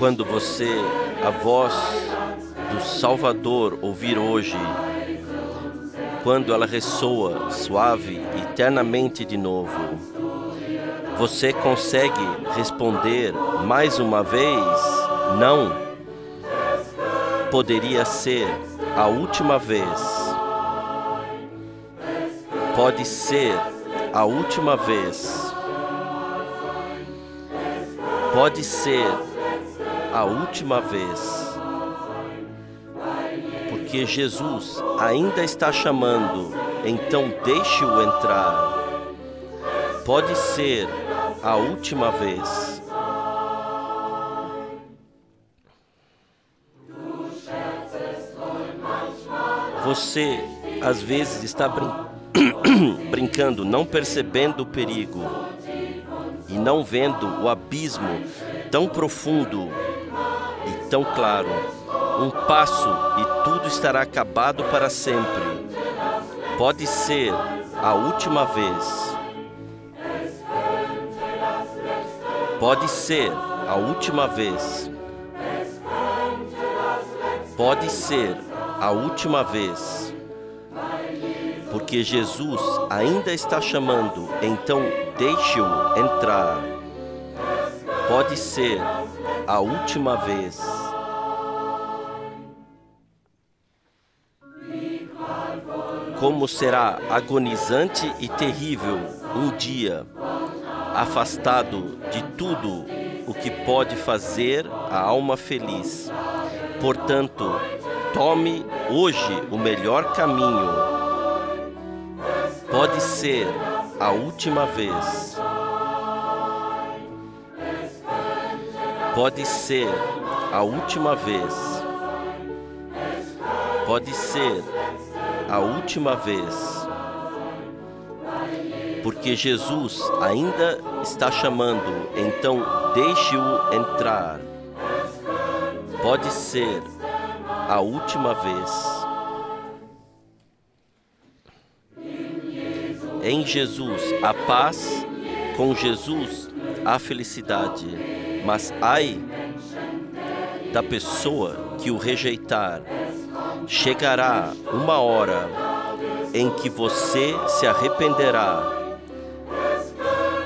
Quando você a voz do Salvador ouvir hoje, quando ela ressoa suave e eternamente de novo, você consegue responder mais uma vez? Não. Poderia ser a última vez. Pode ser a última vez. Pode ser a última vez. Porque Jesus ainda está chamando, então deixe-o entrar. Pode ser a última vez. Você, às vezes, está brincando, não percebendo o perigo e não vendo o abismo tão profundo e tão claro. Um passo e tudo estará acabado para sempre. Pode ser a última vez. Pode ser a última vez. Pode ser a última vez. Porque Jesus ainda está chamando, então deixe-o entrar. Pode ser a última vez. Como será agonizante e terrível um dia afastado de tudo o que pode fazer a alma feliz. Portanto, tome hoje o melhor caminho. Pode ser a última vez. Pode ser a última vez. Pode ser a última vez. Porque Jesus ainda está chamando, então deixe-o entrar. Pode ser a última vez. Em Jesus a paz, com Jesus a felicidade. Mas ai da pessoa que o rejeitar. Chegará uma hora em que você se arrependerá.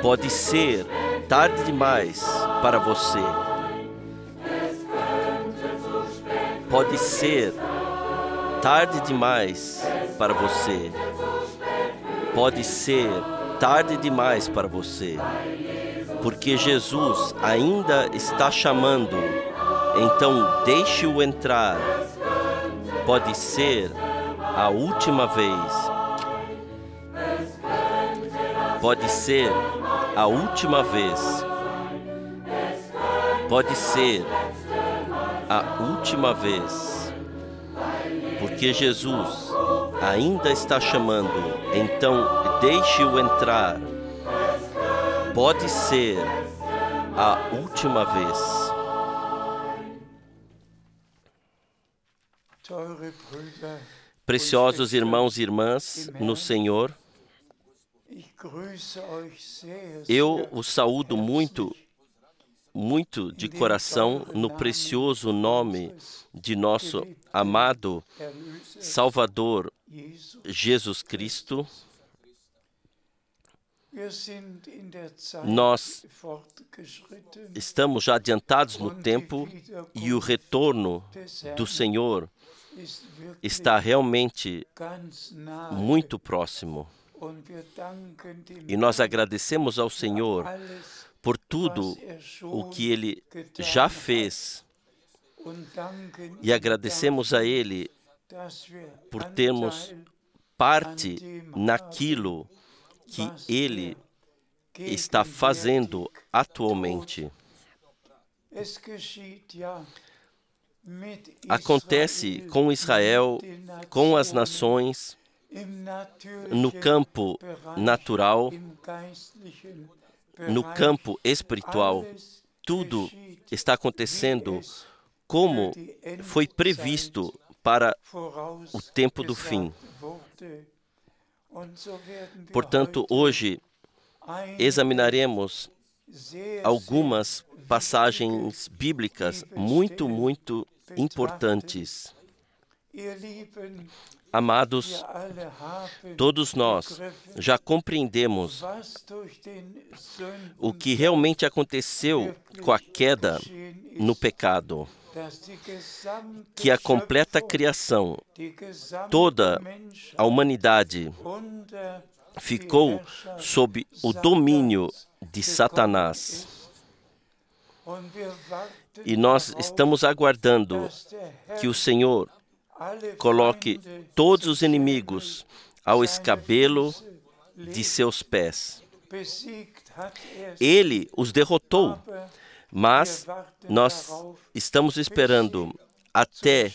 Pode ser tarde demais para você. Pode ser tarde demais para você. Pode ser tarde demais para você. Porque Jesus ainda está chamando. Então deixe-o entrar. Pode ser a última vez. Pode ser a última vez. Pode ser a última vez. Porque Jesus ainda está chamando, então deixe-o entrar. Pode ser a última vez. Preciosos irmãos e irmãs no Senhor, eu os saúdo muito de coração no precioso nome de nosso amado Salvador Jesus Cristo. Nós estamos já adiantados no tempo e o retorno do Senhor está realmente muito próximo. E nós agradecemos ao Senhor por tudo o que Ele já fez. E agradecemos a Ele por termos parte naquilo que Ele está fazendo atualmente. Acontece com Israel, com as nações, no campo natural, no campo espiritual. Tudo está acontecendo como foi previsto para o tempo do fim. Portanto, hoje examinaremos algumas passagens bíblicas muito importantes. Amados, todos nós já compreendemos o que realmente aconteceu com a queda no pecado, que a completa criação, toda a humanidade, ficou sob o domínio de Satanás. E nós estamos aguardando que o Senhor coloque todos os inimigos ao escabelo de seus pés. Ele os derrotou, mas nós estamos esperando até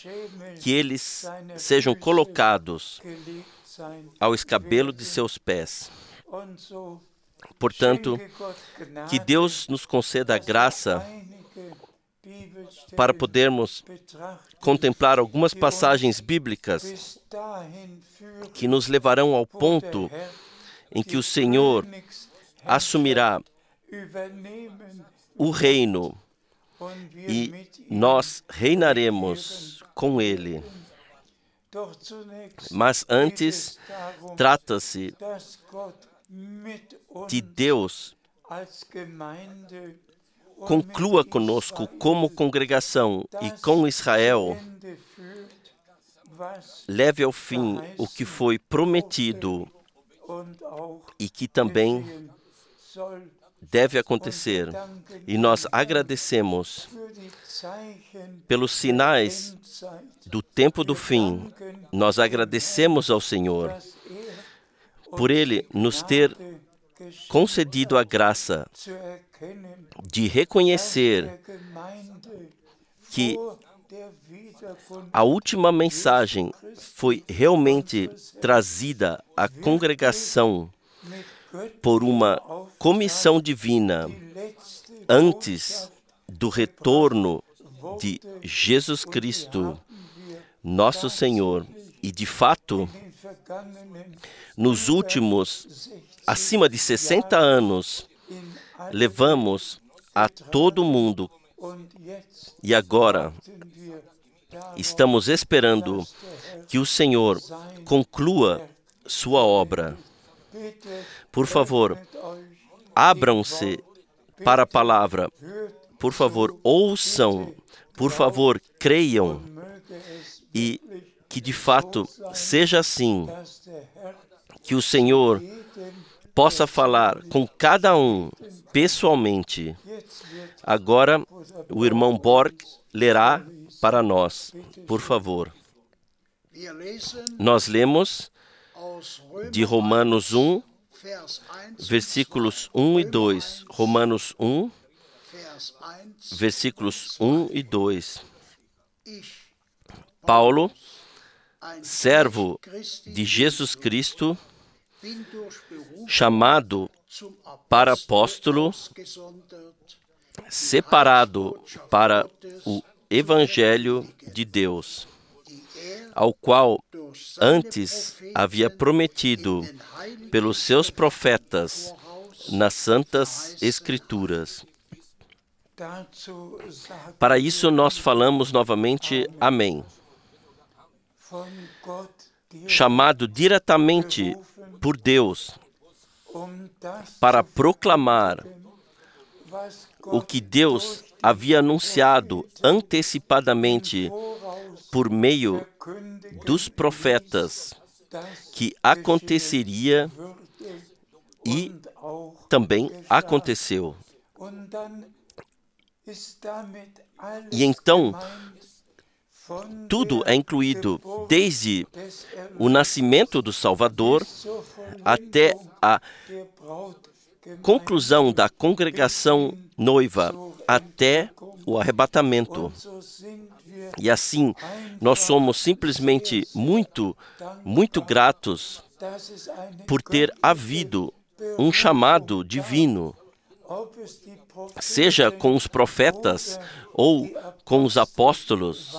que eles sejam colocados ao escabelo de seus pés. Portanto, que Deus nos conceda a graça para podermos contemplar algumas passagens bíblicas que nos levarão ao ponto em que o Senhor assumirá o reino e nós reinaremos com Ele. Mas antes, trata-se de Deus conclua conosco como congregação e com Israel, leve ao fim o que foi prometido e que também deve acontecer. E nós agradecemos pelos sinais do tempo do fim. Nós agradecemos ao Senhor por Ele nos ter concedido a graça de reconhecer que a última mensagem foi realmente trazida à congregação por uma comissão divina antes do retorno de Jesus Cristo, nosso Senhor. E, de fato, nos últimos, acima de 60 anos, levamos a todo mundo e agora estamos esperando que o Senhor conclua sua obra. Por favor, abram-se para a palavra. Por favor, ouçam. Por favor, creiam. E que de fato seja assim, que o Senhor possa falar com cada um pessoalmente. Agora, o irmão Borg lerá para nós, por favor. Nós lemos de Romanos 1, versículos 1 e 2. Romanos 1, versículos 1 e 2. Paulo, servo de Jesus Cristo, chamado para apóstolo, separado para o Evangelho de Deus, ao qual antes havia prometido pelos seus profetas nas Santas Escrituras. Para isso nós falamos novamente amém. Chamado diretamente por Deus para proclamar o que Deus havia anunciado antecipadamente por meio dos profetas, que aconteceria e também aconteceu. E então, tudo é incluído, desde o nascimento do Salvador até a conclusão da congregação noiva, até o arrebatamento. E assim, nós somos simplesmente muito gratos por ter havido um chamado divino, seja com os profetas ou com os apóstolos.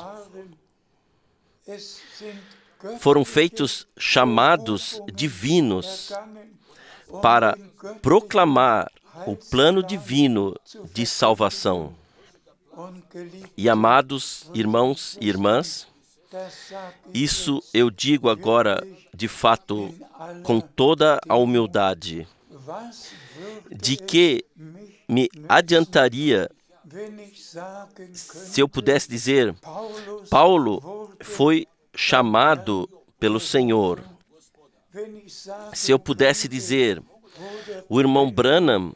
Foram feitos chamados divinos para proclamar o plano divino de salvação. E amados irmãos e irmãs, isso eu digo agora de fato com toda a humildade, de que me adiantaria se eu pudesse dizer, Paulo foi chamado pelo Senhor. Se eu pudesse dizer, o irmão Branham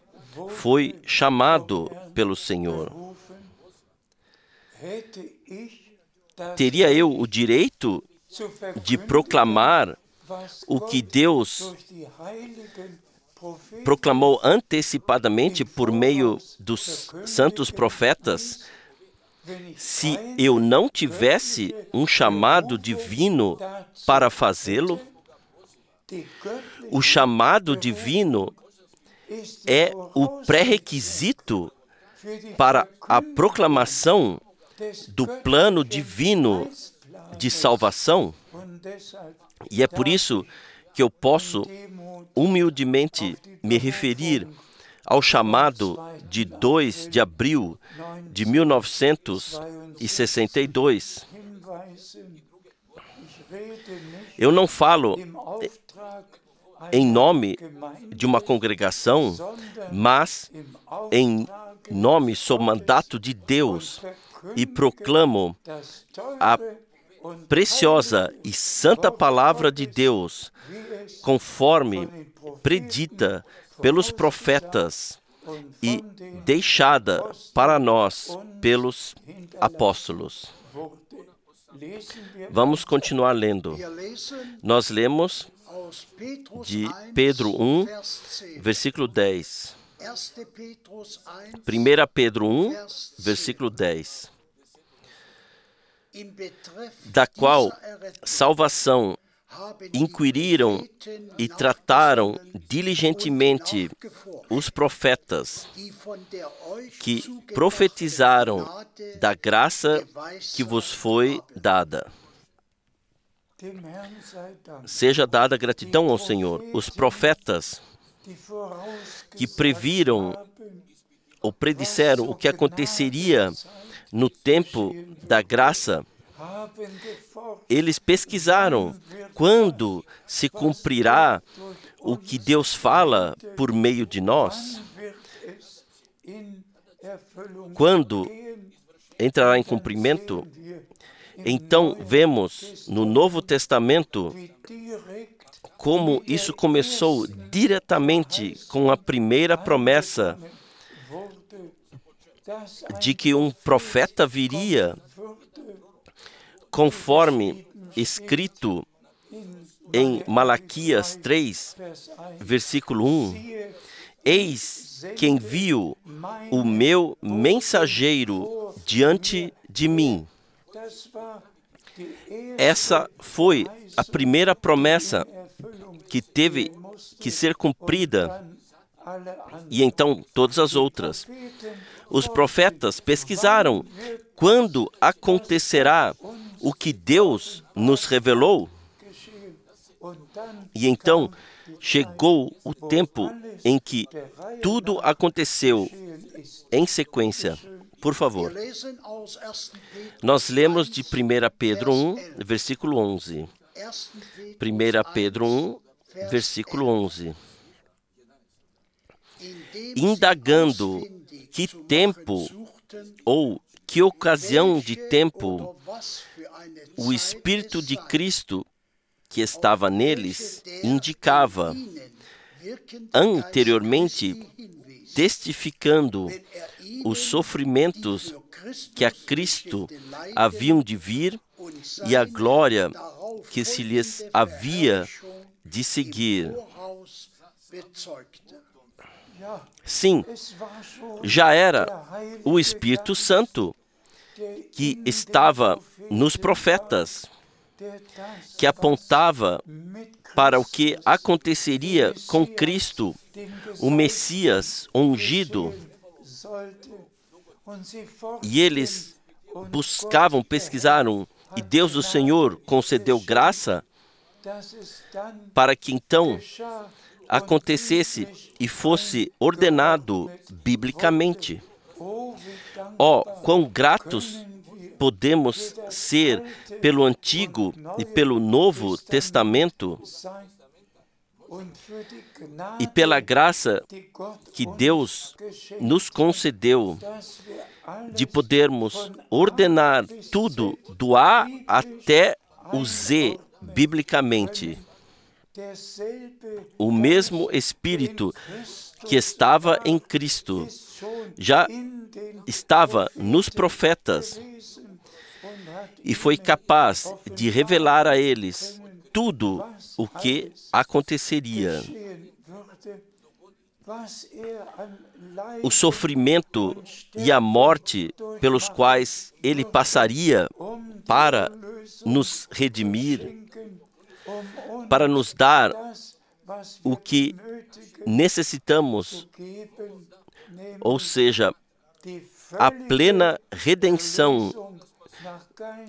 foi chamado pelo Senhor. Teria eu o direito de proclamar o que Deus proclamou antecipadamente por meio dos santos profetas, se eu não tivesse um chamado divino para fazê-lo? O chamado divino é o pré-requisito para a proclamação do plano divino de salvação. E é por isso que eu posso humildemente me referir ao chamado de 2 de abril de 1962. Eu não falo em nome de uma congregação, mas em nome sob mandato de Deus, e proclamo a preciosa e santa palavra de Deus, conforme predita pelos profetas e deixada para nós pelos apóstolos. Vamos continuar lendo. Nós lemos de Pedro 1, versículo 10. 1 Pedro 1, versículo 10. Da qual salvação inquiriram e trataram diligentemente os profetas que profetizaram da graça que vos foi dada. Seja dada gratidão ao Senhor. Os profetas que previram ou predisseram o que aconteceria no tempo da graça, eles pesquisaram quando se cumprirá o que Deus fala por meio de nós, quando entrará em cumprimento. Então vemos no Novo Testamento como isso começou diretamente com a primeira promessa de que um profeta viria, conforme escrito em Malaquias 3, versículo 1. Eis que envio o meu mensageiro diante de mim. Essa foi a primeira promessa que teve que ser cumprida, e então todas as outras. Os profetas pesquisaram quando acontecerá o que Deus nos revelou, e então chegou o tempo em que tudo aconteceu em sequência. Por favor. Nós lemos de 1 Pedro 1, versículo 11. 1 Pedro 1, versículo 11. Indagando que tempo ou que ocasião de tempo o Espírito de Cristo que estava neles indicava, anteriormente testificando os sofrimentos que a Cristo haviam de vir e a glória que se lhes havia de seguir. Sim, já era o Espírito Santo que estava nos profetas, que apontava para o que aconteceria com Cristo, o Messias ungido. E eles buscavam, pesquisaram, e Deus o Senhor concedeu graça para que então acontecesse e fosse ordenado biblicamente. Oh, quão gratos podemos ser pelo Antigo e pelo Novo Testamento e pela graça que Deus nos concedeu de podermos ordenar tudo do A até o Z biblicamente. O mesmo Espírito que estava em Cristo já estava nos profetas e foi capaz de revelar a eles tudo o que aconteceria. O sofrimento e a morte pelos quais ele passaria para nos redimir, para nos dar o que necessitamos, ou seja, a plena redenção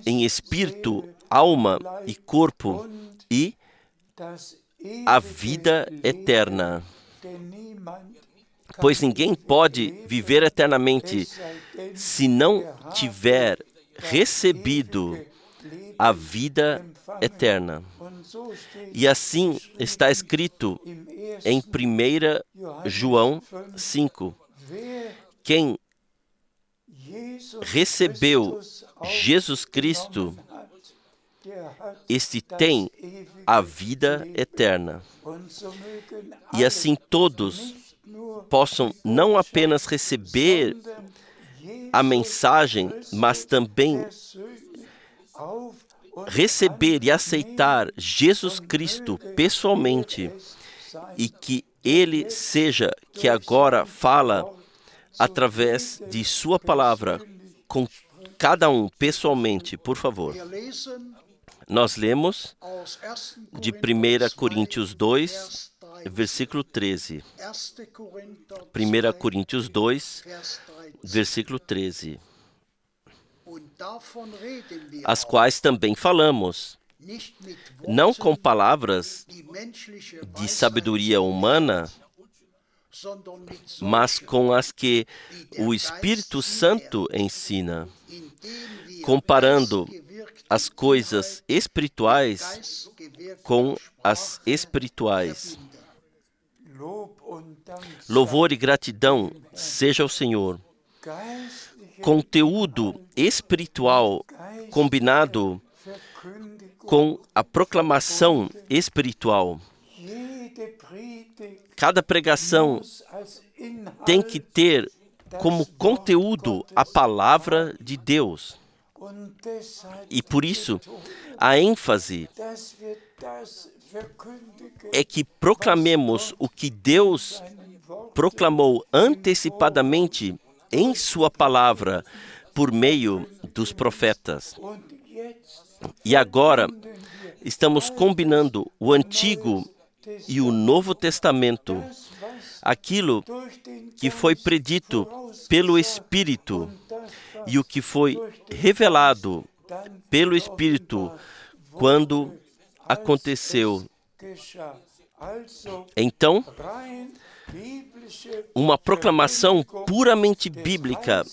em espírito, alma e corpo e a vida eterna. Pois ninguém pode viver eternamente se não tiver recebido a vida eterna. E assim está escrito em 1 João 5. Quem recebeu Jesus Cristo, este tem a vida eterna. E assim todos possam não apenas receber a mensagem, mas também receber e aceitar Jesus Cristo pessoalmente, e que Ele seja que agora fala através de sua palavra com cada um pessoalmente, por favor. Nós lemos de 1 Coríntios 2, versículo 13. 1 Coríntios 2, versículo 13. As quais também falamos, não com palavras de sabedoria humana, mas com as que o Espírito Santo ensina, comparando as coisas espirituais com as espirituais. Louvor e gratidão seja ao Senhor. Conteúdo espiritual combinado com a proclamação espiritual. Cada pregação tem que ter como conteúdo a palavra de Deus. E por isso, a ênfase é que proclamemos o que Deus proclamou antecipadamente em sua palavra por meio dos profetas. E agora estamos combinando o Antigo e o Novo Testamento, aquilo que foi predito pelo Espírito e o que foi revelado pelo Espírito quando aconteceu. Então, uma proclamação puramente bíblica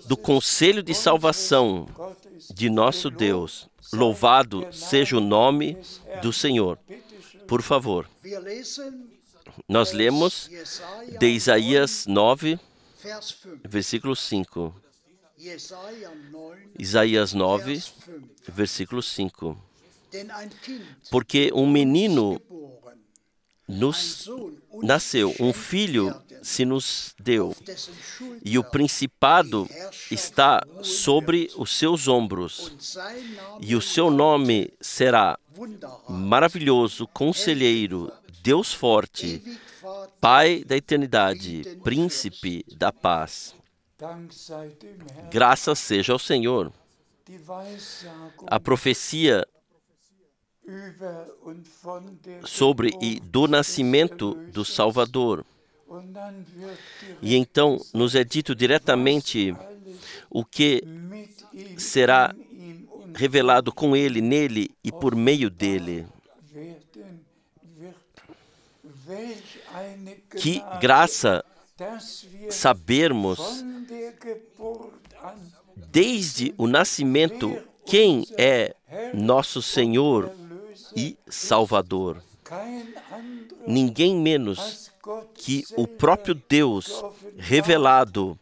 do conselho de salvação de nosso Deus. Louvado seja o nome do Senhor. Por favor. Nós lemos de Isaías 9, versículo 5. Isaías 9, versículo 5. Porque um menino nos nasceu, um filho se nos deu, e o principado está sobre os seus ombros, e o seu nome será Maravilhoso, Conselheiro, Deus Forte, Pai da Eternidade, Príncipe da Paz. Graças seja ao Senhor. A profecia sobre e do nascimento do Salvador. E então nos é dito diretamente o que será revelado com ele, nele e por meio dele. Que graça sabermos desde o nascimento quem é nosso Senhor e Salvador. Ninguém menos que o próprio Deus revelado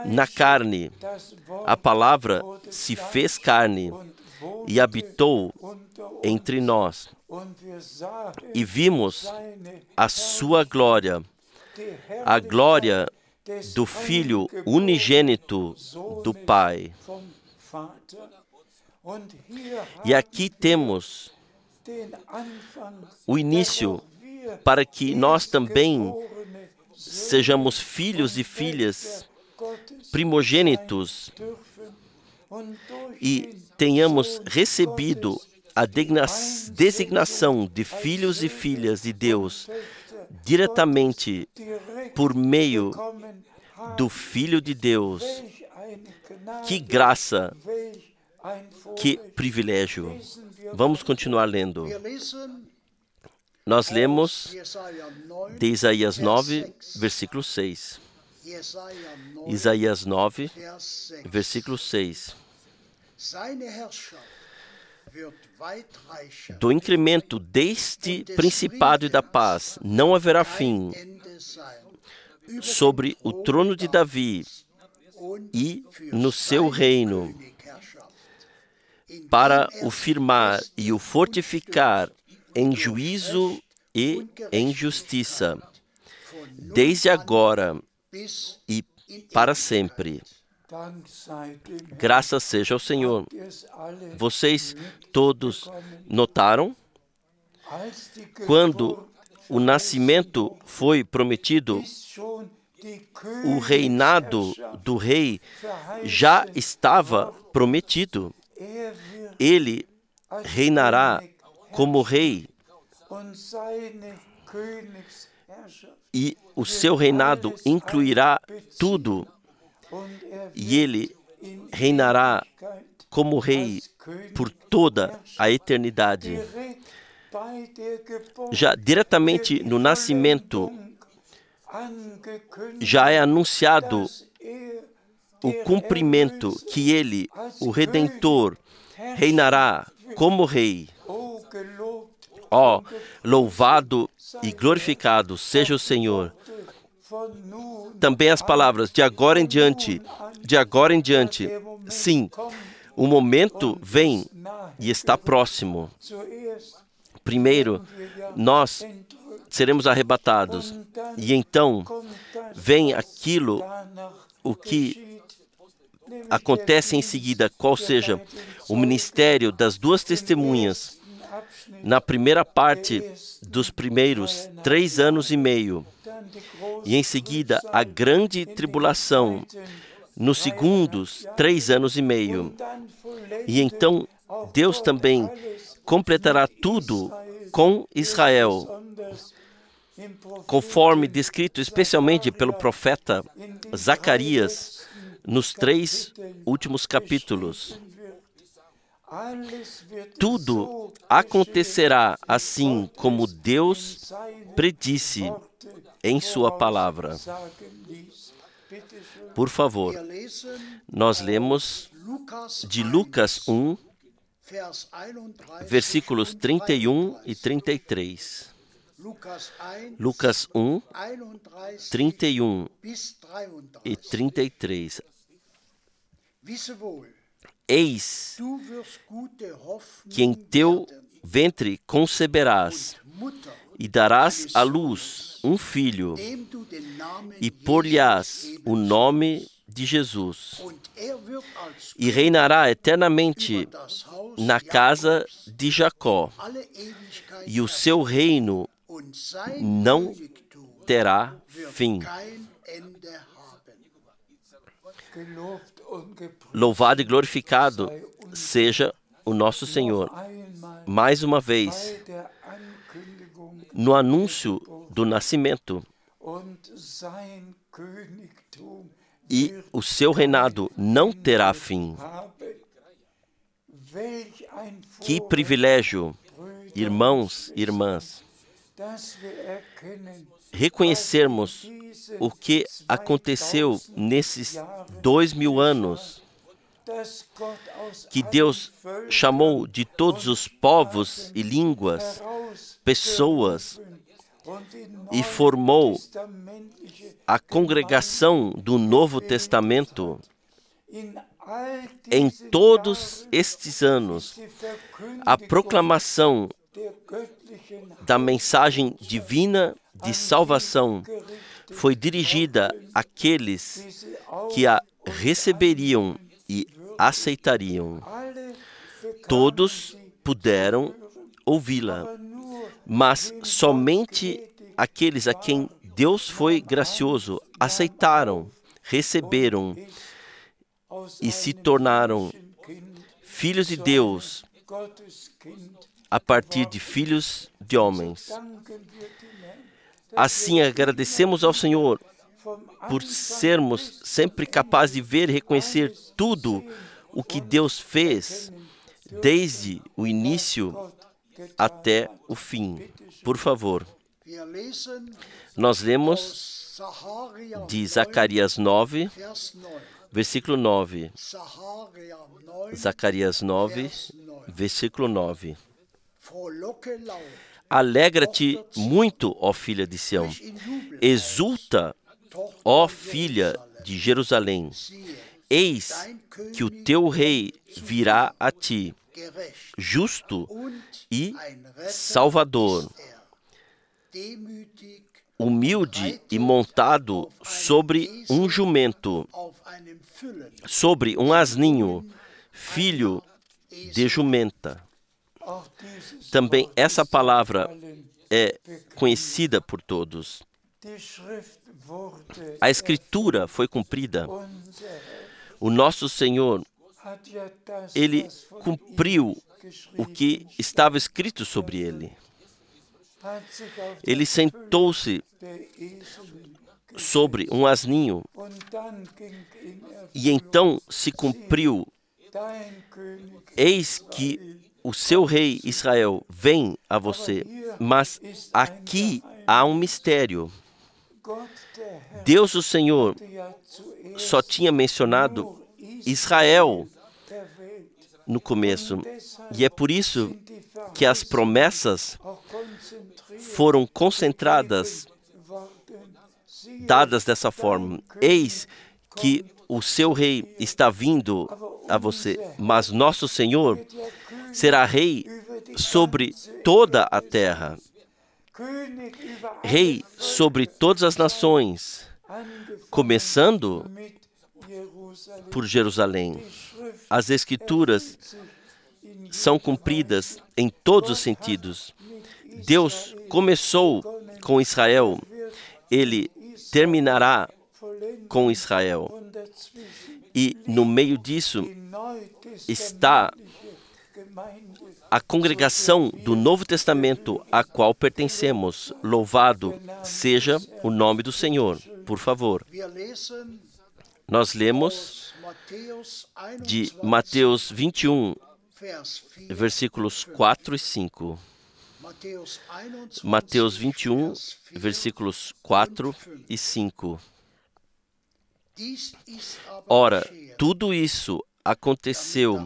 na carne. A palavra se fez carne e habitou entre nós. E vimos a sua glória, a glória do Filho unigênito do Pai. E aqui temos o início para que nós também sejamos filhos e filhas primogênitos e tenhamos recebido a designação de filhos e filhas de Deus diretamente por meio do Filho de Deus. Que graça, que privilégio. Vamos continuar lendo. Nós lemos de Isaías 9, versículo 6. Isaías 9, versículo 6. Do incremento deste principado e da paz não haverá fim sobre o trono de Davi e no seu reino, para o firmar e o fortificar em juízo e em justiça, desde agora e para sempre. Graças seja ao Senhor. Vocês todos notaram? Quando o nascimento foi prometido, o reinado do rei já estava prometido. Ele reinará como rei e o seu reinado incluirá tudo. E ele reinará como rei por toda a eternidade. Já diretamente no nascimento, já é anunciado o cumprimento que ele, o Redentor, reinará como rei. Ó, louvado e glorificado seja o Senhor. Também as palavras de agora em diante, sim, o momento vem e está próximo. Primeiro, nós seremos arrebatados, e então vem aquilo, o que acontece em seguida, qual seja o ministério das duas testemunhas, na primeira parte dos primeiros 3 anos e meio, e em seguida a grande tribulação, nos segundos 3 anos e meio. E então Deus também completará tudo com Israel, conforme descrito especialmente pelo profeta Zacarias nos 3 últimos capítulos. Tudo acontecerá assim como Deus predisse em sua palavra. Por favor, nós lemos de Lucas 1, versículos 31 e 33. Lucas 1, 31 e 33. Eis que em teu ventre conceberás e darás à luz um filho, e por-lhe-ás o nome de Jesus, e reinará eternamente na casa de Jacó, e o seu reino não terá fim. Louvado e glorificado seja o nosso Senhor. Mais uma vez, no anúncio do nascimento, e o seu reinado não terá fim. Que privilégio, irmãos e irmãs, reconhecermos o que aconteceu nesses 2000 anos, que Deus chamou de todos os povos e línguas, pessoas, e formou a congregação do Novo Testamento. Em todos estes anos, a proclamação da mensagem divina de salvação foi dirigida àqueles que a receberiam e aceitariam. Todos puderam ouvi-la, mas somente aqueles a quem Deus foi gracioso aceitaram, receberam e se tornaram filhos de Deus a partir de filhos de homens. Assim, agradecemos ao Senhor por sermos sempre capazes de ver e reconhecer tudo o que Deus fez, desde o início até o fim. Por favor, nós lemos de Zacarias 9, versículo 9. Zacarias 9, versículo 9. Alegra-te muito, ó filha de Sião. Exulta, ó filha de Jerusalém. Eis que o teu rei virá a ti, justo e salvador, humilde e montado sobre um jumento, sobre um asninho, filho de jumenta. Também essa palavra é conhecida por todos. A Escritura foi cumprida. O nosso Senhor, Ele cumpriu o que estava escrito sobre Ele. Ele sentou-se sobre um asninho e então se cumpriu. Eis que o seu rei Israel vem a você. Mas aqui há um mistério. Deus, o Senhor, só tinha mencionado Israel no começo. E é por isso que as promessas foram concentradas, dadas dessa forma. Eis que o seu rei está vindo a você, mas nosso Senhor será rei sobre toda a terra, rei sobre todas as nações, começando por Jerusalém. As Escrituras são cumpridas em todos os sentidos. Deus começou com Israel, Ele terminará com Israel. E no meio disso está a congregação do Novo Testamento, a qual pertencemos. Louvado seja o nome do Senhor. Por favor. Nós lemos de Mateus 21, versículos 4 e 5. Mateus 21, versículos 4 e 5. Ora, tudo isso aconteceu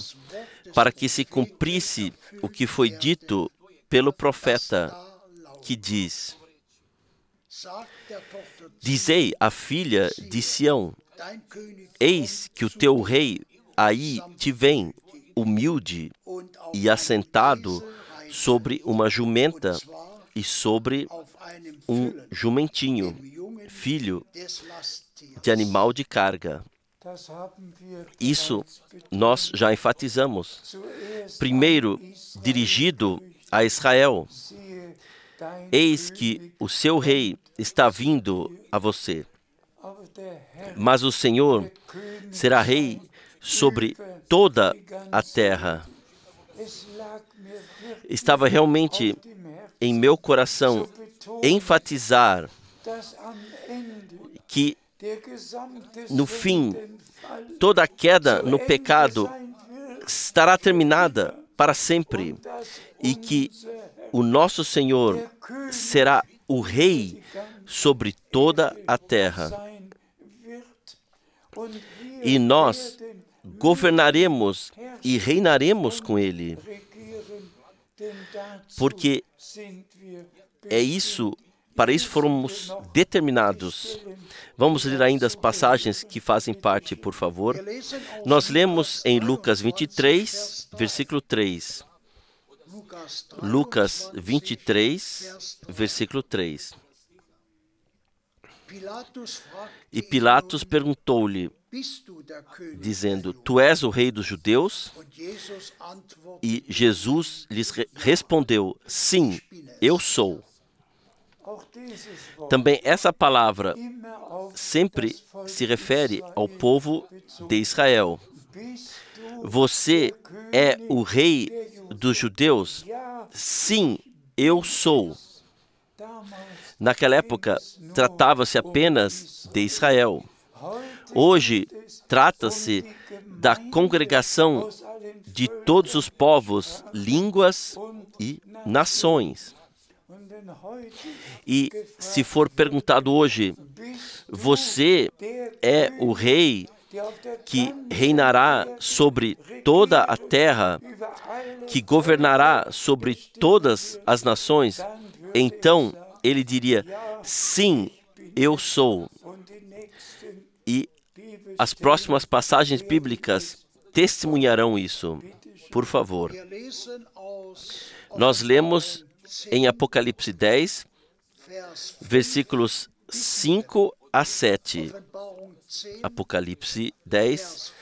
para que se cumprisse o que foi dito pelo profeta, que diz: Dizei à filha de Sião, eis que o teu rei aí te vem, humilde e assentado sobre uma jumenta e sobre um jumentinho, filho de animal de carga. Isso nós já enfatizamos. Primeiro, dirigido a Israel. Eis que o seu rei está vindo a você. Mas o Senhor será rei sobre toda a terra. Estava realmente em meu coração enfatizar que no fim, toda a queda no pecado estará terminada para sempre e que o nosso Senhor será o Rei sobre toda a terra. E nós governaremos e reinaremos com Ele. Porque é isso, para isso fomos determinados. Vamos ler ainda as passagens que fazem parte, por favor. Nós lemos em Lucas 23, versículo 3. Lucas 23, versículo 3. E Pilatos perguntou-lhe, dizendo, Tu és o rei dos judeus? E Jesus lhes respondeu, Sim, eu sou. Também essa palavra sempre se refere ao povo de Israel. Você é o rei dos judeus? Sim, eu sou. Naquela época, tratava-se apenas de Israel. Hoje, trata-se da congregação de todos os povos, línguas e nações. E se for perguntado hoje, você é o rei que reinará sobre toda a terra, que governará sobre todas as nações, então ele diria, sim, eu sou. E as próximas passagens bíblicas testemunharão isso. Por favor. Nós lemos em Apocalipse 10, versículos 5 a 7. Apocalipse 10,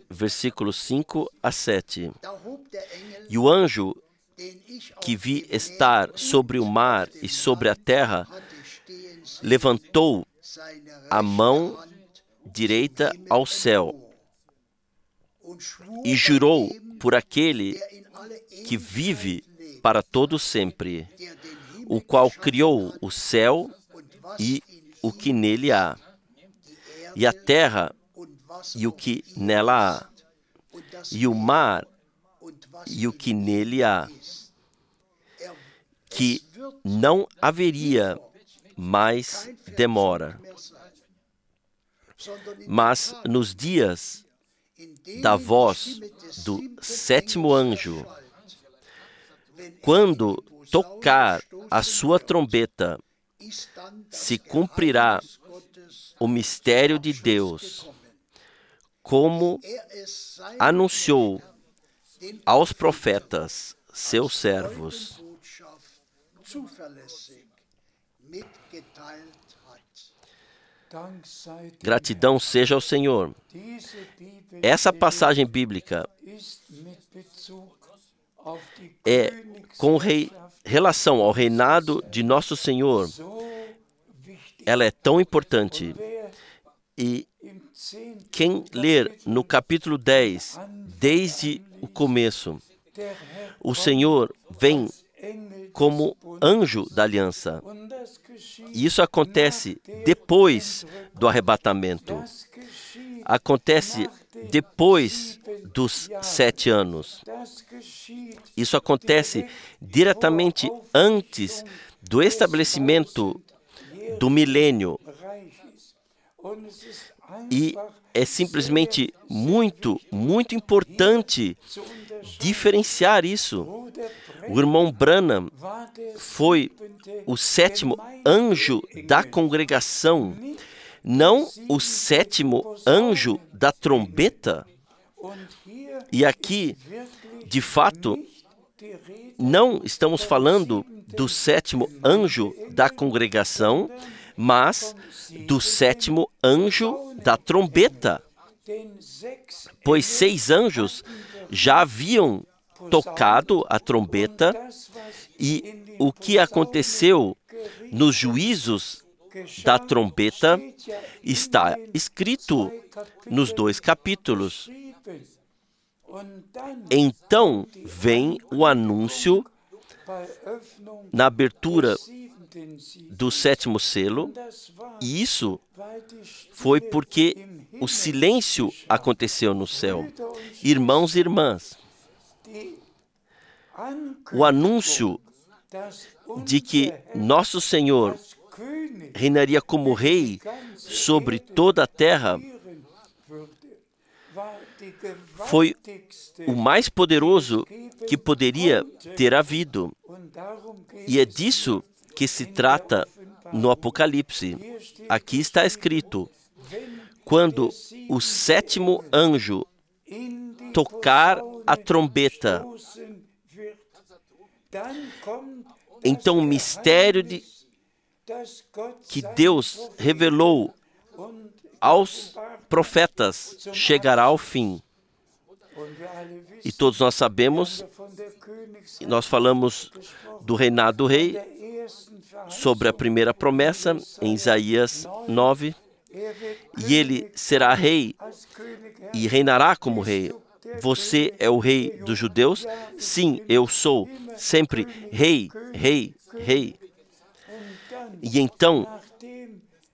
versículos 5 a 7. E o anjo que vi estar sobre o mar e sobre a terra levantou a mão direita ao céu e jurou por aquele que vive para todo sempre, o qual criou o céu e o que nele há, e a terra e o que nela há, e o mar e o que nele há, que não haveria mais demora. Mas nos dias da voz do sétimo anjo, quando tocar a sua trombeta, se cumprirá o mistério de Deus, como anunciou aos profetas, seus servos. Gratidão seja ao Senhor. Essa passagem bíblica é com relação ao reinado de nosso Senhor. Ela é tão importante. E quem ler no capítulo 10, desde o começo, o Senhor vem como anjo da aliança. E isso acontece depois do arrebatamento. Acontece depois dos 7 anos. Isso acontece diretamente antes do estabelecimento do milênio. E é simplesmente muito, muito importante diferenciar isso. O irmão Branham foi o 7º anjo da congregação, não o 7º anjo da trombeta. E aqui, de fato, não estamos falando do 7º anjo da congregação, mas do 7º anjo da trombeta. Pois 6 anjos já haviam tocado a trombeta, e o que aconteceu nos juízos da trombeta está escrito nos 2 capítulos. Então vem o anúncio na abertura do 7º selo, e isso foi porque o silêncio aconteceu no céu. Irmãos e irmãs, o anúncio de que nosso Senhor reinaria como rei sobre toda a terra foi o mais poderoso que poderia ter havido. E é disso que se trata no Apocalipse. Aqui está escrito: quando o sétimo anjo tocar a trombeta, então o mistério que Deus revelou aos profetas chegará ao fim. E todos nós sabemos, nós falamos do reinado do rei, sobre a primeira promessa, em Isaías 9, e ele será rei e reinará como rei. Você é o rei dos judeus? Sim, eu sou sempre rei, rei, rei. E então,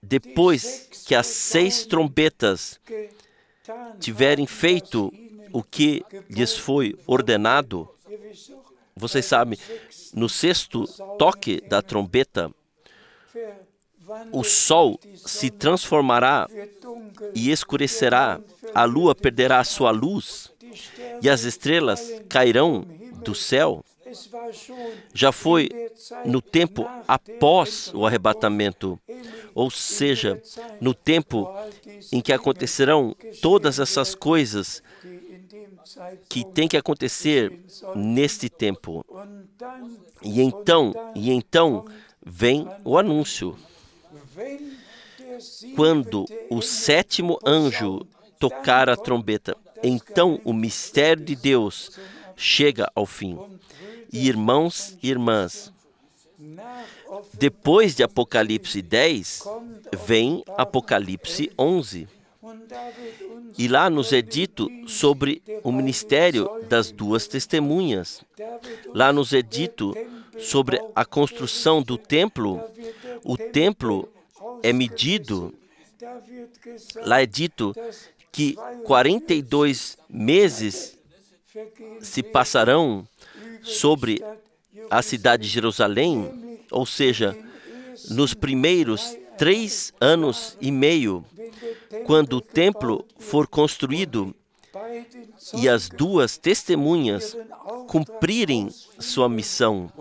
depois que as 6 trombetas tiverem feito o que lhes foi ordenado, vocês sabem, no 6º toque da trombeta, o sol se transformará e escurecerá, a lua perderá a sua luz e as estrelas cairão do céu. Já foi no tempo após o arrebatamento, ou seja, no tempo em que acontecerão todas essas coisas que têm que acontecer neste tempo. E então vem o anúncio. Quando o sétimo anjo tocar a trombeta, então o mistério de Deus chega ao fim. E irmãos e irmãs, depois de Apocalipse 10, vem Apocalipse 11. E lá nos é dito sobre o ministério das 2 testemunhas. Lá nos é dito sobre a construção do templo. O templo é medido. Lá é dito que 42 meses se passarão sobre a cidade de Jerusalém, ou seja, nos primeiros 3 anos e meio, quando o templo for construído e as 2 testemunhas cumprirem sua missão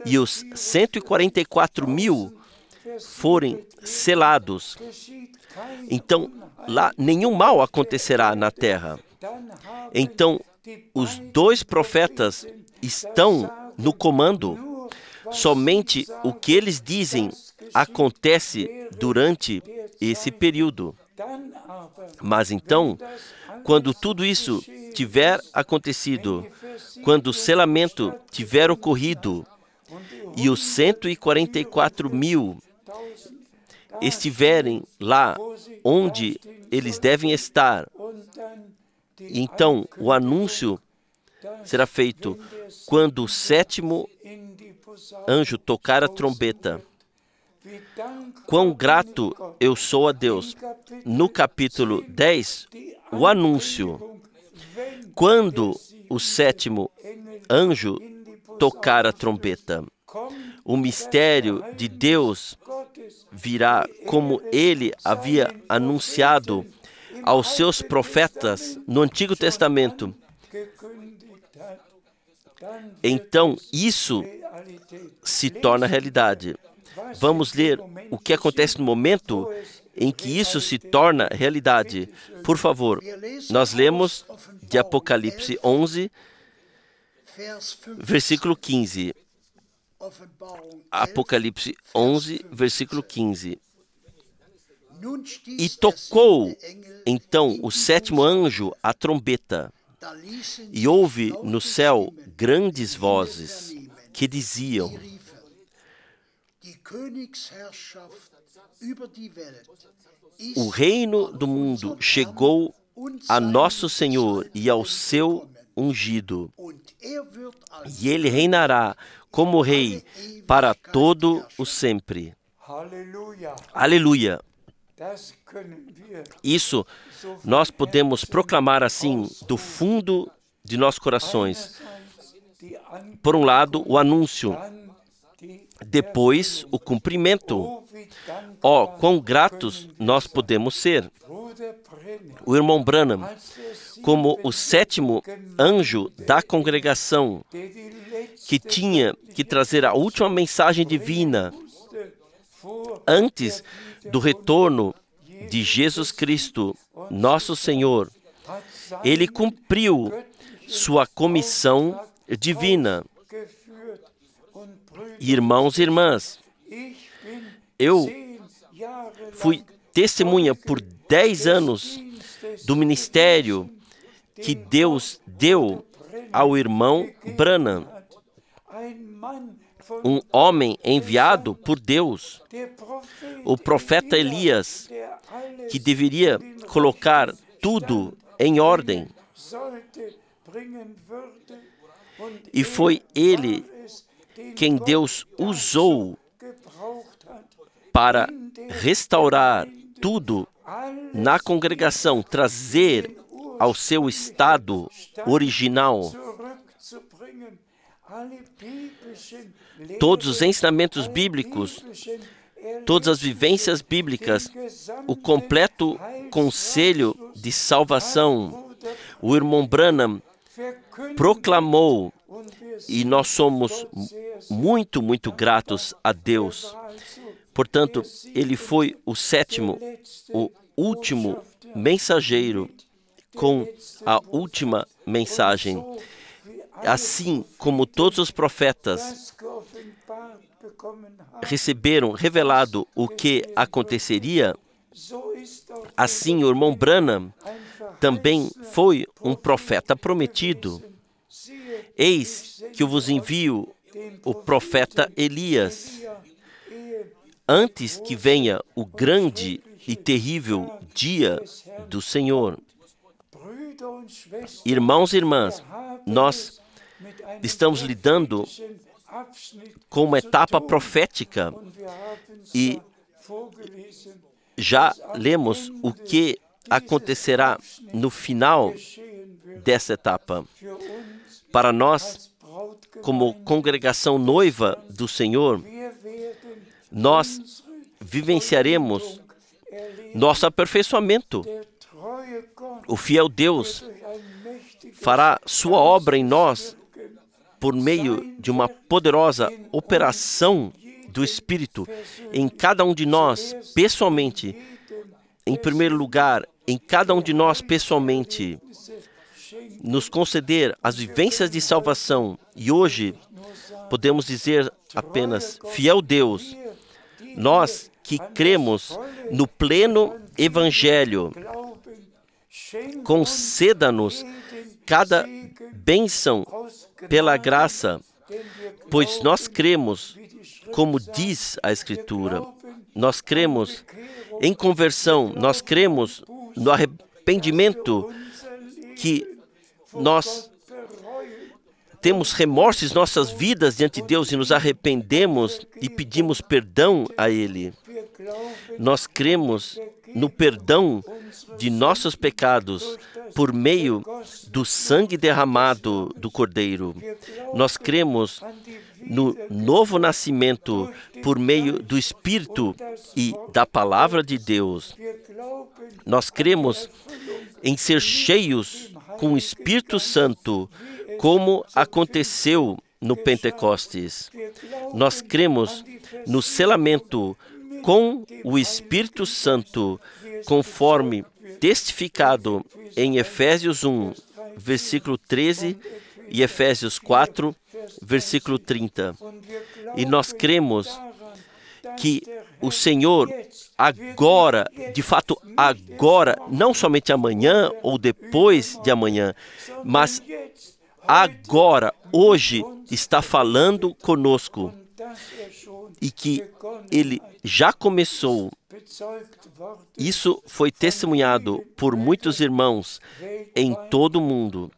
e os 144.000 forem selados, então lá nenhum mal acontecerá na terra. Então os 2 profetas estão no comando. Somente o que eles dizem acontece durante esse período. Mas então, quando tudo isso tiver acontecido, quando o selamento tiver ocorrido e os 144.000 estiverem lá onde eles devem estar, então o anúncio será feito quando o sétimo anjo tocar a trombeta. Quão grato eu sou a Deus. No capítulo 10, o anúncio. Quando o sétimo anjo tocar a trombeta, o mistério de Deus virá como ele havia anunciado aos seus profetas no Antigo Testamento. Então, isso se torna realidade. Vamos ler o que acontece no momento em que isso se torna realidade. Por favor, nós lemos de Apocalipse 11, versículo 15. Apocalipse 11, versículo 15. E tocou, então, o sétimo anjo a trombeta, e houve no céu grandes vozes que diziam: o reino do mundo chegou a nosso Senhor e ao seu ungido, e ele reinará como rei para todo o sempre. Aleluia! Isso nós podemos proclamar assim do fundo de nossos corações. por um lado, o anúncio, depois o cumprimento. Ó, quão gratos nós podemos ser. O irmão Branham, como o 7º anjo da congregação, que tinha que trazer a última mensagem divina antes do retorno de Jesus Cristo, nosso Senhor, ele cumpriu sua comissão divina. Irmãos e irmãs, eu fui testemunha por 10 anos do ministério que Deus deu ao irmão Branham, um homem enviado por Deus, o profeta Elias, que deveria colocar tudo em ordem. E foi ele quem Deus usou para restaurar tudo na congregação, trazer ao seu estado original todos os ensinamentos bíblicos, todas as vivências bíblicas, o completo conselho de salvação. O irmão Branham proclamou, e nós somos muito, muito gratos a Deus. Portanto, ele foi o 7º, o último mensageiro com a última mensagem. Assim como todos os profetas receberam revelado o que aconteceria, assim o irmão Branham também foi um profeta prometido. Eis que eu vos envio o profeta Elias, antes que venha o grande e terrível dia do Senhor. Irmãos e irmãs, nós estamos lidando com uma etapa profética e já lemos o que acontecerá no final dessa etapa. Para nós, como congregação noiva do Senhor, nós vivenciaremos nosso aperfeiçoamento. O fiel Deus fará sua obra em nós por meio de uma poderosa operação do Espírito em cada um de nós pessoalmente. Em primeiro lugar, em cada um de nós pessoalmente, nos conceder as vivências de salvação. E hoje podemos dizer apenas: fiel Deus, nós que cremos no pleno Evangelho, conceda-nos cada bênção pela graça, pois nós cremos, como diz a Escritura, nós cremos em conversão, nós cremos no arrependimento, que nós temos remorsos em nossas vidas diante de Deus e nos arrependemos e pedimos perdão a Ele. Nós cremos no perdão de nossos pecados por meio do sangue derramado do Cordeiro. Nós cremos no novo nascimento por meio do Espírito e da Palavra de Deus. Nós cremos em ser cheios com o Espírito Santo, como aconteceu no Pentecostes. Nós cremos no selamento com o Espírito Santo, conforme testificado em Efésios 1, versículo 13, e Efésios 4, versículo 30. E nós cremos que o Senhor agora, de fato agora, não somente amanhã ou depois de amanhã, mas agora, hoje, está falando conosco, e que Ele já começou. Isso foi testemunhado por muitos irmãos em todo o mundo,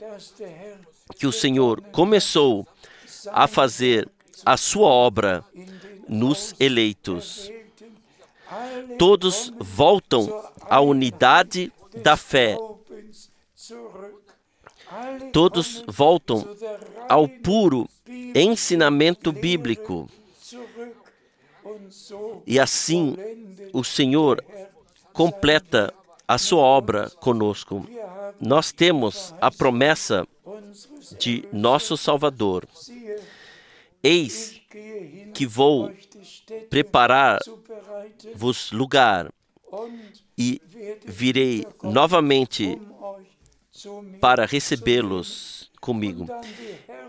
que o Senhor começou a fazer a sua obra nos eleitos. Todos voltam à unidade da fé. Todos voltam ao puro ensinamento bíblico. E assim o Senhor completa a sua obra conosco. Nós temos a promessa de nosso Salvador. Eis que vou preparar-vos lugar e virei novamente para recebê-los comigo.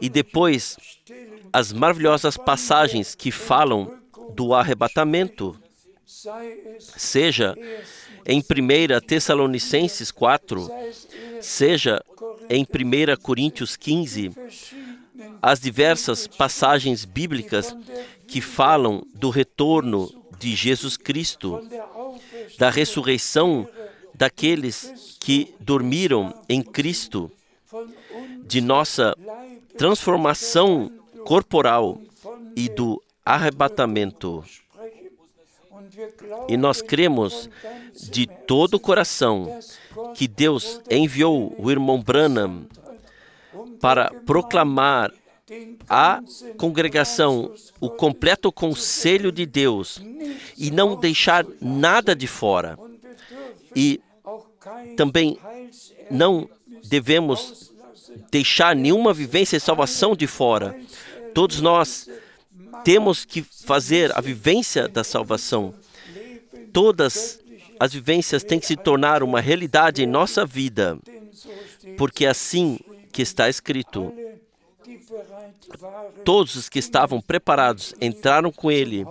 E depois, as maravilhosas passagens que falam do arrebatamento, seja em 1 Tessalonicenses 4, seja em 1 Coríntios 15, as diversas passagens bíblicas que falam do retorno de Jesus Cristo, da ressurreição daqueles que dormiram em Cristo, de nossa transformação corporal e do arrebatamento. E nós cremos de todo o coração que Deus enviou o irmão Branham para proclamar à congregação o completo conselho de Deus e não deixar nada de fora. E também não devemos deixar nenhuma vivência de salvação de fora. Todos nós temos que fazer a vivência da salvação. Todas as vivências têm que se tornar uma realidade em nossa vida, porque é assim que está escrito. Todos os que estavam preparados entraram com ele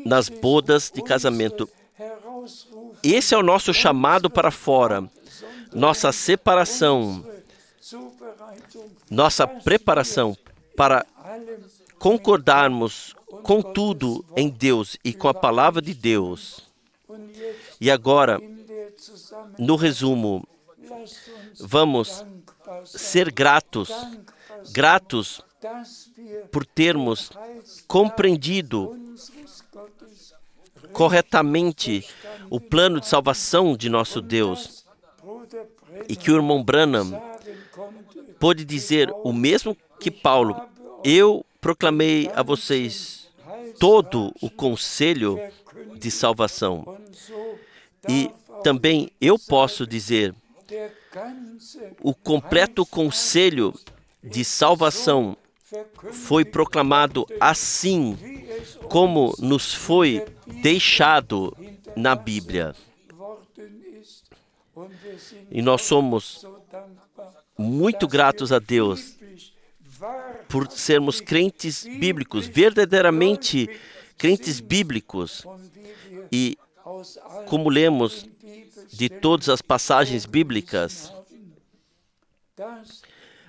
nas bodas de casamento. Esse é o nosso chamado para fora, nossa separação, nossa preparação para concordarmos com tudo em Deus e com a palavra de Deus. E agora, no resumo, vamos ser gratos por termos compreendido corretamente o plano de salvação de nosso Deus. E que o irmão Branham pôde dizer o mesmo que Paulo: eu proclamei a vocês todo o conselho de salvação. E também eu posso dizer, o completo conselho de salvação foi proclamado assim como nos foi deixado na Bíblia. E nós somos muito gratos a Deus por sermos crentes bíblicos, verdadeiramente crentes bíblicos. E como lemos de todas as passagens bíblicas,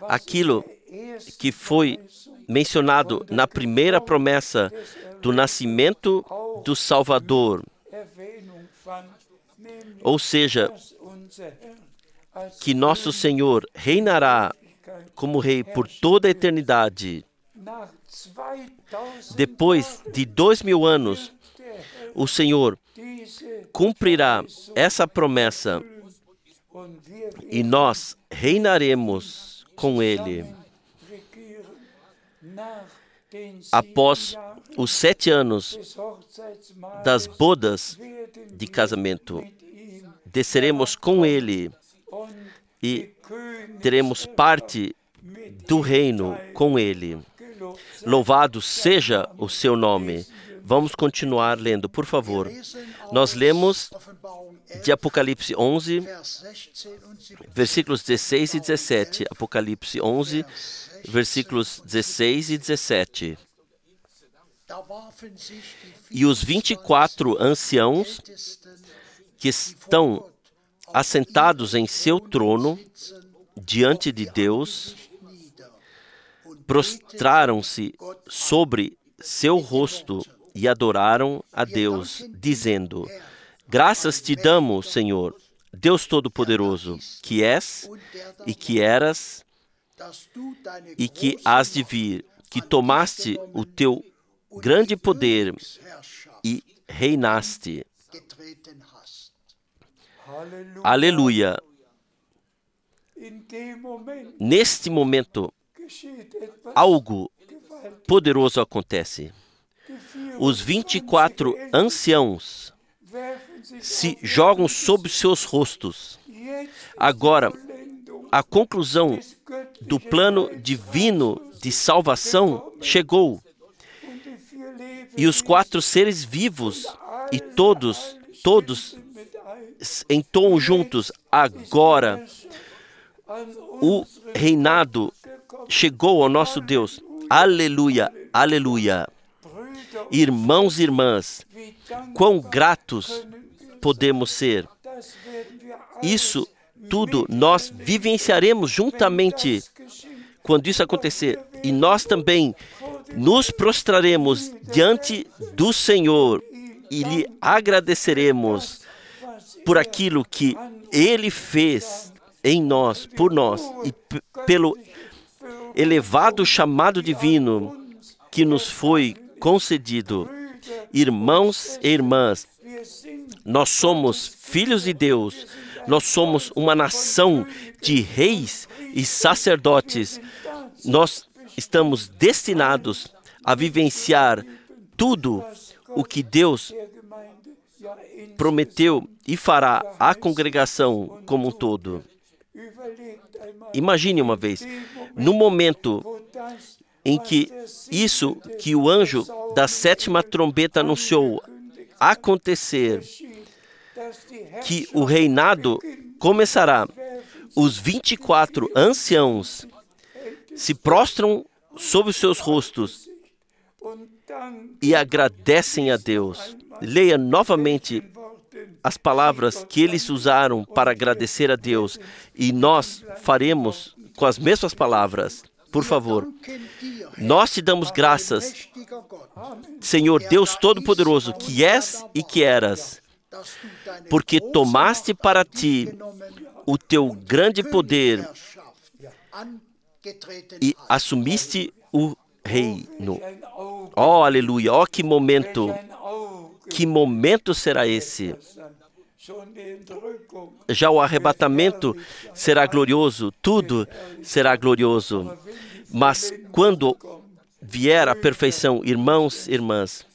aquilo que foi mencionado na primeira promessa do nascimento do Salvador, ou seja, que nosso Senhor reinará como Rei por toda a eternidade. Depois de 2000 anos, o Senhor cumprirá essa promessa e nós reinaremos com Ele. Após os 7 anos das bodas de casamento, desceremos com Ele e teremos parte do reino com Ele. Louvado seja o seu nome. Vamos continuar lendo, por favor. Nós lemos de Apocalipse 11, versículos 16 e 17. Apocalipse 11, versículos 16 e 17. E os 24 anciãos que estão assentados em seu trono diante de Deus prostraram-se sobre seu rosto e adoraram a Deus, dizendo: graças te damos, Senhor, Deus Todo-Poderoso, que és e que eras e que hás de vir, que tomaste o teu grande poder e reinaste. Aleluia. Neste momento, algo poderoso acontece. Os 24 anciãos se jogam sobre seus rostos. Agora, a conclusão do plano divino de salvação chegou. E os 4 seres vivos e todos entoam juntos. Agora, o reinado chegou ao nosso Deus. Aleluia, aleluia. Irmãos e irmãs, quão gratos podemos ser. Isso tudo nós vivenciaremos juntamente quando isso acontecer. E nós também nos prostraremos diante do Senhor e lhe agradeceremos por aquilo que Ele fez em nós, por nós, e pelo elevado chamado divino que nos foi concedido. Irmãos e irmãs, nós somos filhos de Deus, nós somos uma nação de reis e sacerdotes. Nós estamos destinados a vivenciar tudo o que Deus prometeu e fará à congregação como um todo. Imagine uma vez, no momento em que isso que o anjo da 7ª trombeta anunciou acontecer, que o reinado começará, os 24 anciãos se prostram sobre os seus rostos e agradecem a Deus. Leia novamente as palavras que eles usaram para agradecer a Deus, e nós faremos com as mesmas palavras. Por favor, nós te damos graças, Senhor Deus Todo-Poderoso, que és e que eras, porque tomaste para ti o teu grande poder e assumiste o reino. Oh, aleluia! Oh, que momento! Que momento será esse? Já o arrebatamento será glorioso, tudo será glorioso. Mas quando vier a perfeição, irmãos e irmãs,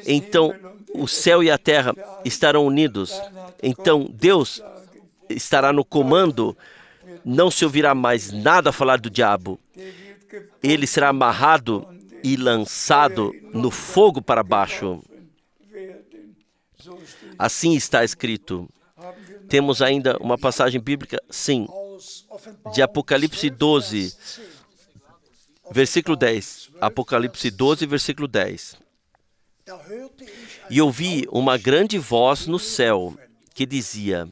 então o céu e a terra estarão unidos. Então Deus estará no comando. Não se ouvirá mais nada falar do diabo. Ele será amarrado e lançado no fogo para baixo. Assim está escrito. Temos ainda uma passagem bíblica? Sim. De Apocalipse 12, versículo 10. Apocalipse 12, versículo 10. E ouvi uma grande voz no céu que dizia: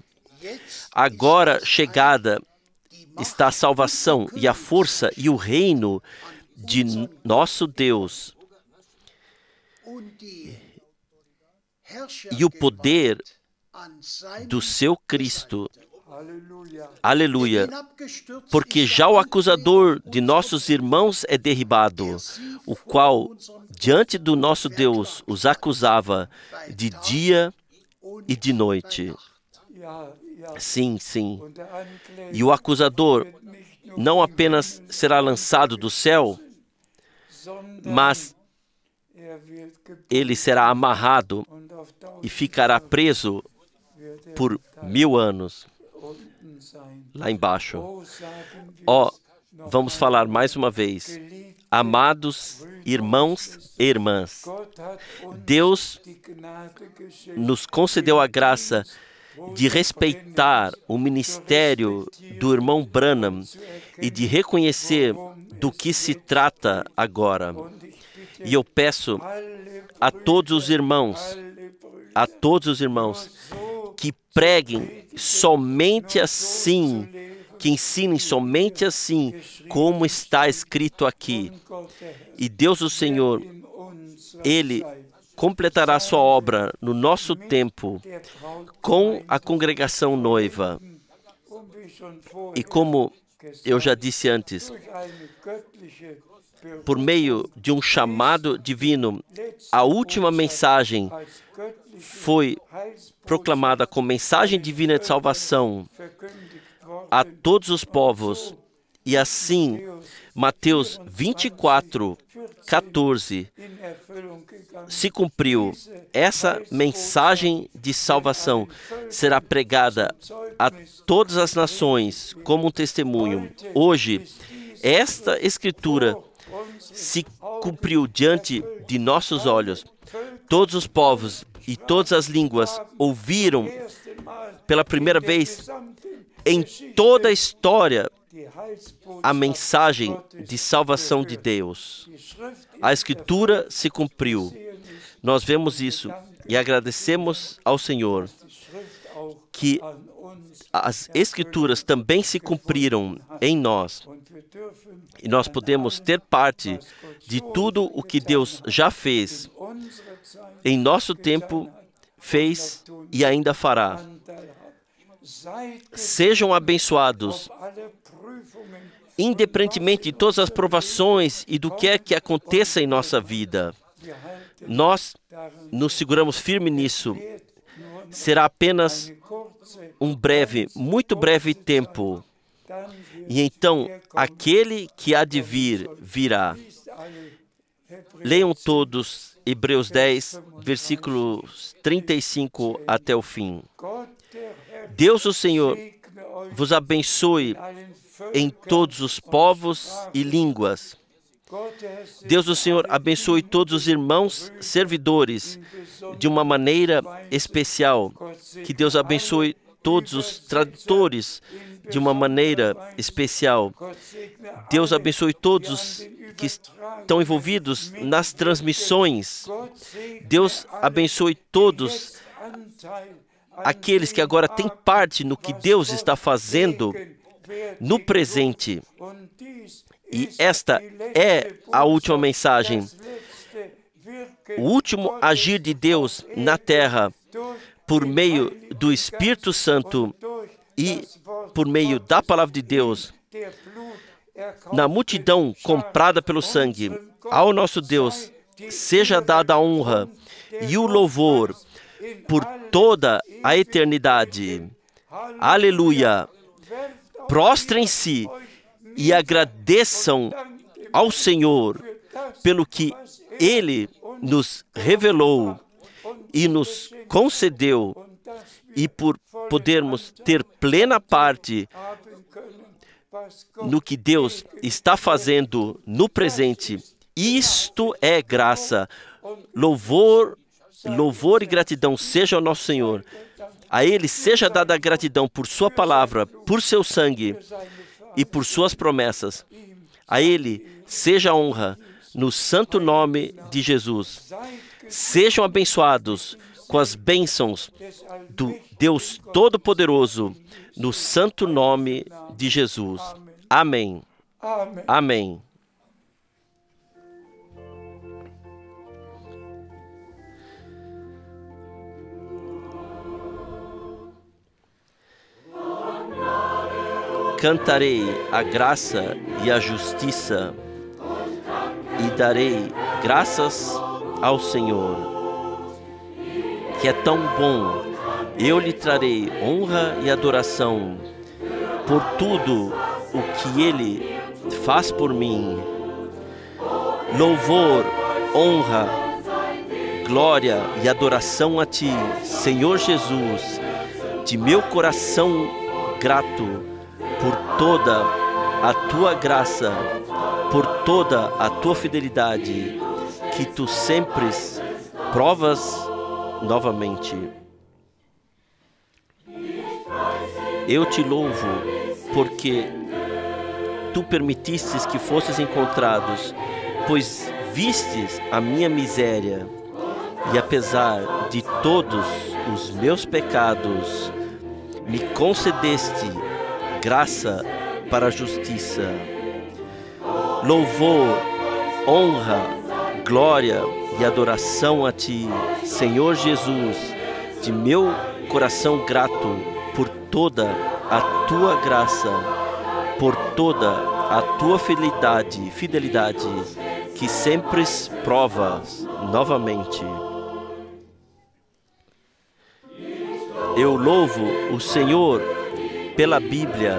agora chegada está a salvação e a força e o reino de nosso Deus e o poder do seu Cristo. Aleluia. Porque já o acusador de nossos irmãos é derribado, o qual diante do nosso Deus os acusava de dia e de noite. Sim, sim. E o acusador não apenas será lançado do céu, mas ele será amarrado e ficará preso por 1000 anos lá embaixo. Ó, vamos falar mais uma vez. Amados irmãos e irmãs, Deus nos concedeu a graça de respeitar o ministério do irmão Branham e de reconhecer do que se trata agora. E eu peço a todos os irmãos, que preguem somente assim, que ensinem somente assim, como está escrito aqui. E Deus, o Senhor, Ele completará sua obra no nosso tempo com a congregação noiva. E como eu já disse antes, por meio de um chamado divino, a última mensagem foi proclamada como mensagem divina de salvação a todos os povos. E assim, Mateus 24, 14, se cumpriu. Essa mensagem de salvação será pregada a todas as nações como um testemunho. Hoje, esta escritura se cumpriu diante de nossos olhos. Todos os povos e todas as línguas ouviram pela primeira vez em toda a história a mensagem de salvação de Deus. A Escritura se cumpriu. Nós vemos isso e agradecemos ao Senhor que as Escrituras também se cumpriram em nós. E nós podemos ter parte de tudo o que Deus já fez, em nosso tempo, fez e ainda fará. Sejam abençoados, independentemente de todas as provações e do que é que aconteça em nossa vida. Nós nos seguramos firme nisso. Será apenas um breve, muito breve tempo. E então, aquele que há de vir, virá. Leiam todos Hebreus 10, versículos 35 até o fim. Deus, o Senhor, vos abençoe em todos os povos e línguas. Deus, o Senhor, abençoe todos os irmãos servidores de uma maneira especial. Que Deus abençoe todos os tradutores de uma maneira especial. Deus abençoe todos que estão envolvidos nas transmissões. Deus abençoe todos aqueles que agora têm parte no que Deus está fazendo no presente. E esta é a última mensagem. O último agir de Deus na terra, por meio do Espírito Santo e por meio da palavra de Deus, na multidão comprada pelo sangue. Ao nosso Deus seja dada a honra e o louvor por toda a eternidade. Aleluia! Prostrem-se e agradeçam ao Senhor pelo que Ele nos revelou e nos concedeu, e por podermos ter plena parte no que Deus está fazendo no presente. Isto é graça. Louvor e gratidão seja ao nosso Senhor. A Ele seja dada a gratidão por Sua palavra, por Seu sangue e por Suas promessas. A Ele seja a honra no santo nome de Jesus. Sejam abençoados com as bênçãos do Deus Todo-Poderoso, no santo nome de Jesus. Amém. Amém. Cantarei a graça e a justiça e darei graças ao Senhor, que é tão bom. Eu lhe trarei honra e adoração por tudo o que Ele faz por mim. Louvor, honra, glória e adoração a Ti, Senhor Jesus, de meu coração grato por toda a Tua graça, por toda a Tua fidelidade, que Tu sempre provas novamente. Eu Te louvo porque Tu permitistes que fosses encontrados, pois vistes a minha miséria, e apesar de todos os meus pecados, me concedeste graça para a justiça. Louvor, honra, glória e adoração a Ti, Senhor Jesus, de meu coração grato por toda a Tua graça, por toda a Tua fidelidade, que sempre provas novamente. Eu louvo o Senhor pela Bíblia,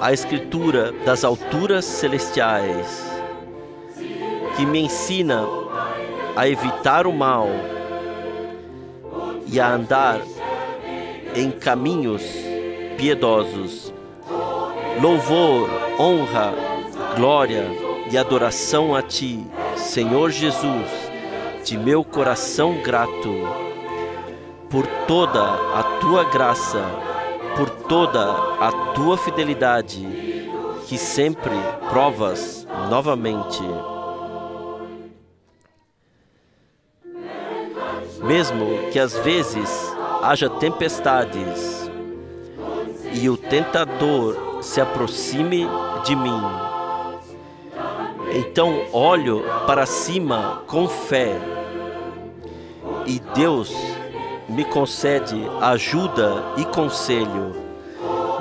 a Escritura das alturas celestiais, que me ensina a evitar o mal e a andar em caminhos piedosos. Louvor, honra, glória e adoração a Ti, Senhor Jesus, de meu coração grato, por toda a Tua graça, por toda a Tua fidelidade, que sempre provas novamente. Mesmo que às vezes haja tempestades e o tentador se aproxime de mim, então olho para cima com fé e Deus me concede ajuda e conselho.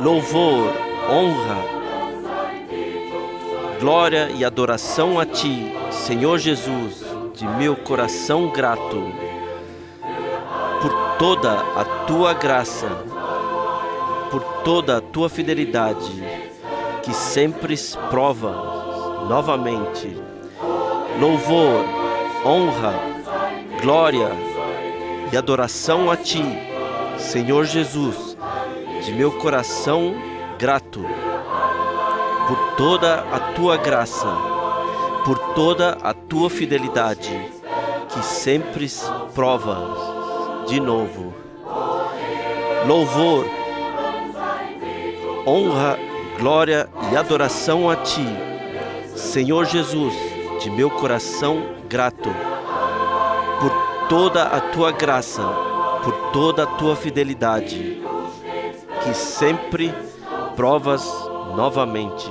Louvor, honra, glória e adoração a Ti, Senhor Jesus, de meu coração grato, por toda a Tua graça, por toda a Tua fidelidade, que sempre prova novamente. Louvor, honra, glória e adoração a Ti, Senhor Jesus, de meu coração grato, por toda a Tua graça, por toda a Tua fidelidade, que sempre provas de novo. Louvor, honra, glória e adoração a Ti, Senhor Jesus, de meu coração grato, por toda a Tua graça, por toda a Tua fidelidade, que sempre provas novamente.